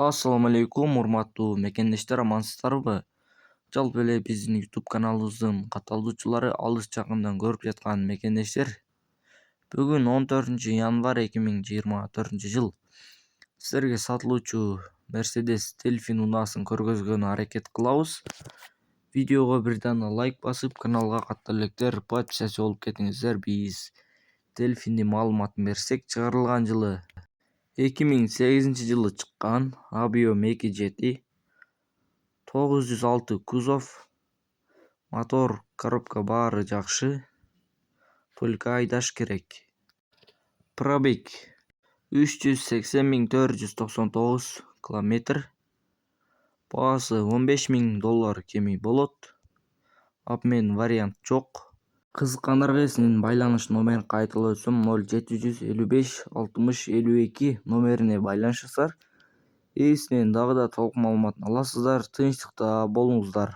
Assalamu алейкум, урматтуу мекендештер, амансыздарбы? Жалпы эле биздин YouTube каналыбыздын катталуучулары алыс жакындан көрүп жаткан мекендештер, бүгүн 14 январь 2024-жыл силерге сатылуучу Mercedes Delfin унаасын көргөзгөнү аракет кылабыз. Видеого бир дана лайк басып, каналга катар электер подписчи болуп кетиңиздер. Биз Delfin'ди маалыматын берсек, чыгарылган жылы 2008-жылы чыккан Abio M2 906 кузов, мотор, коробка баары жакшы, только айдаш керек. Пробег 380.499 километр. Баасы $15.000 кеми болот. Обмен вариант жок. Кызыккандарга сиздин байланыш номерин кайталап өтсөм 0755 60 52 номерине байланышасыздар. Ээсинен дагы да толук маалыматын аласыздар. Тынчтыкта болуңуздар.